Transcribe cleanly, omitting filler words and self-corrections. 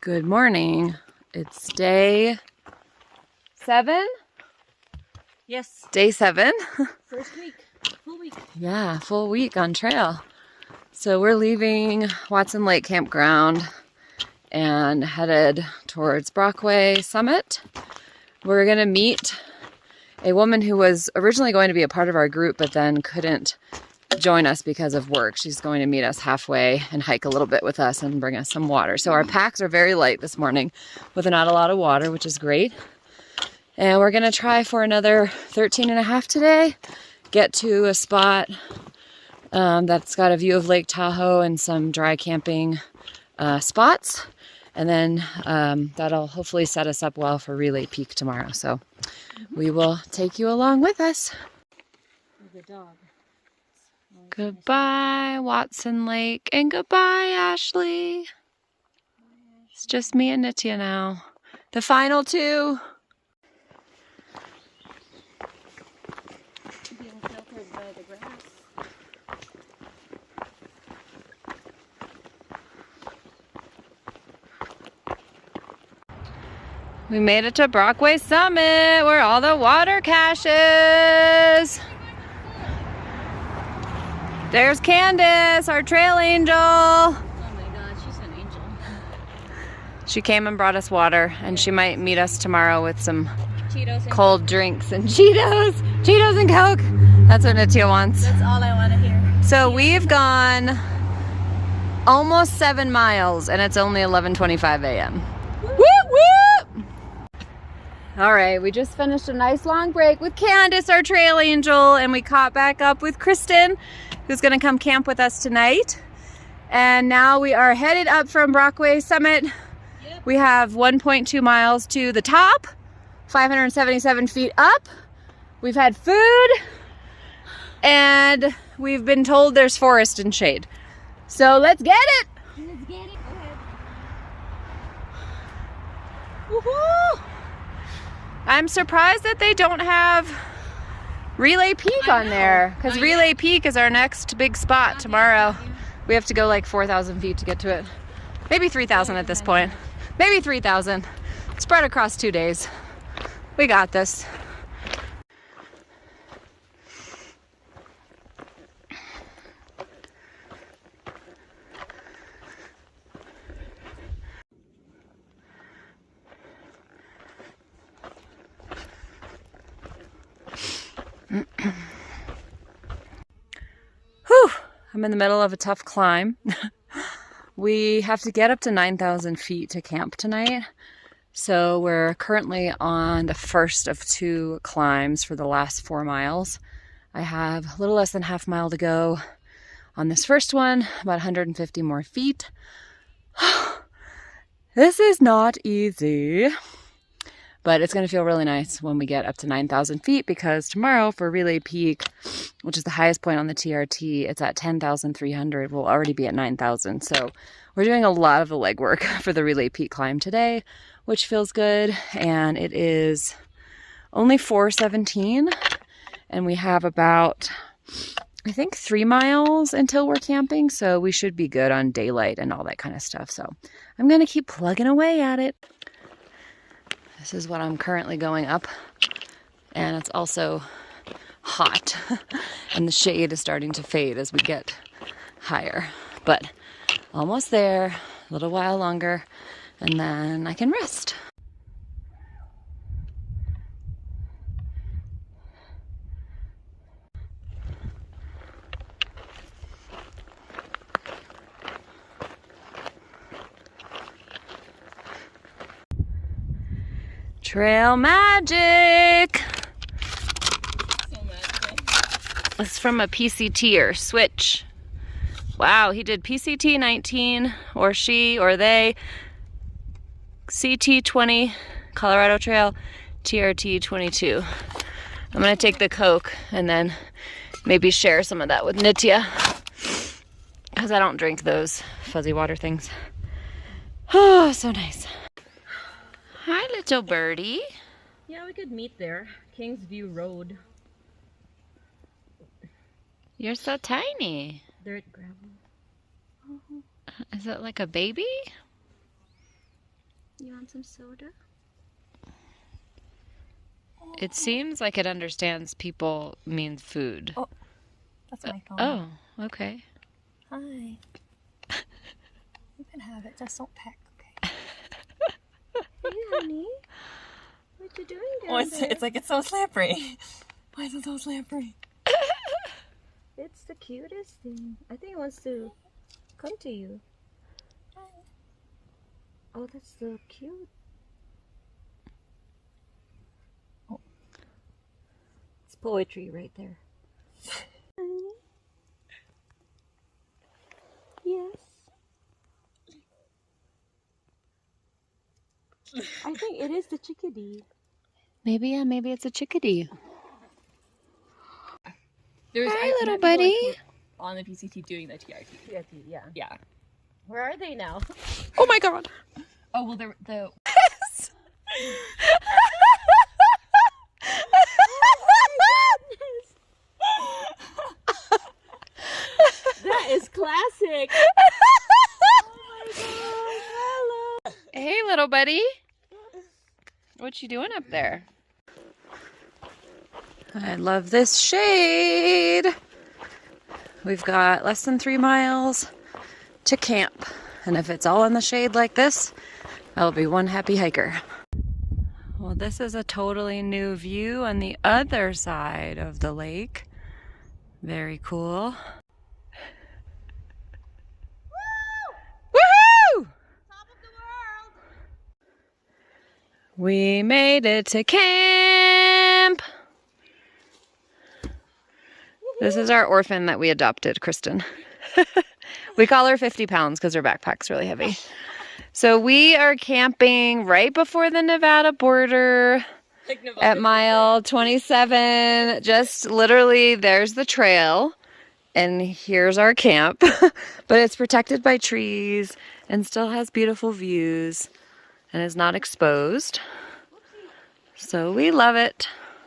Good morning. It's day 7? Yes. Day 7. First week. Full week. Yeah, full week on trail. So we're leaving Watson Lake Campground and headed towards Brockway Summit. We're going to meet a woman who was originally going to be a part of our group but then couldn't join us because of work. She's going to meet us halfway and hike a little bit with us and bring us some water. So our packs are very light this morning with not a lot of water, which is great. And we're going to try for another 13.5 today. Get to a spot that's got a view of Lake Tahoe and some dry camping spots. And then that'll hopefully set us up well for Relay Peak tomorrow. So we will take you along with us. The dog. Goodbye, Watson Lake, and goodbye, Ashley. It's just me and Nitya now. The final 2. Being filtered by the grass. We made it to Brockway Summit, where all the water caches. There's Candace, our trail angel. Oh my god, she's an angel. She came and brought us water, and she might meet us tomorrow with some Cheetos and cold drinks and Cheetos and Coke. That's what Nitya wants. That's all I want to hear. So we've gone almost 7 miles, and it's only 11:25 a.m. Whoop whoop! All right, we just finished a nice long break with Candace, our trail angel, and we caught back up with Kristen, who's gonna come camp with us tonight. And now we are headed up from Brockway Summit. Yep. We have 1.2 miles to the top, 577 feet up. We've had food, and we've been told there's forest and shade. So let's get it! Let's get it. Go ahead. Woohoo! I'm surprised that they don't have Relay Peak on there, because Relay Peak is our next big spot tomorrow. We have to go like 4,000 feet to get to it. Maybe 3,000 at this point. Maybe 3,000. Spread across 2 days. We got this. Whew, I'm in the middle of a tough climb. We have to get up to 9,000 feet to camp tonight. So we're currently on the first of 2 climbs for the last 4 miles. I have a little less than half mile to go on this first one, about 150 more feet. This is not easy. But it's going to feel really nice when we get up to 9,000 feet, because tomorrow for Relay Peak, which is the highest point on the TRT, it's at 10,300. We'll already be at 9,000. So we're doing a lot of the legwork for the Relay Peak climb today, which feels good. And it is only 4:17, and we have about, I think, 3 miles until we're camping. So we should be good on daylight and all that kind of stuff. So I'm going to keep plugging away at it. This is what I'm currently going up, and it's also hot, and the shade is starting to fade as we get higher, but almost there, a little while longer, and then I can rest. Trail magic! So magical. It's from a PCT-er, Switch. Wow, he did PCT 19, or she, or they, CT 20, Colorado Trail, TRT 22. I'm gonna take the Coke and then maybe share some of that with Nitya, because I don't drink those fuzzy water things. Oh, so nice. Hi, little birdie. Yeah, we could meet there. Kingsview Road. You're so tiny. Dirt gravel. Is it like a baby? want some soda? It seems like it understands people means food. Oh, that's my phone. Oh, okay. Hi. You can have it, just don't peck, okay? Hey, honey. What you doing down there? It's like it's so slippery. Why is it so slippery? It's the cutest thing. I think it wants to come to you. Oh, that's so cute. Oh. It's poetry right there. Yes. I think it is the chickadee. Maybe it's a chickadee. Hi, little met buddy. people on the PCT doing the TRT. TRT, yeah. Yeah. Where are they now? Oh my god. Oh well, the That is classic. Hey, little buddy. What you doing up there? I love this shade. We've got less than 3 miles to camp. And if it's all in the shade like this, I'll be one happy hiker. Well, this is a totally new view on the other side of the lake. Very cool. Woohoo! Top of the world. We made it to camp. This is our orphan that we adopted, Kristen. We call her 50 pounds because her backpack's really heavy. So we are camping right before the Nevada border at mile 27. Just literally, there's the trail and here's our camp. But it's protected by trees and still has beautiful views and is not exposed. So we love it.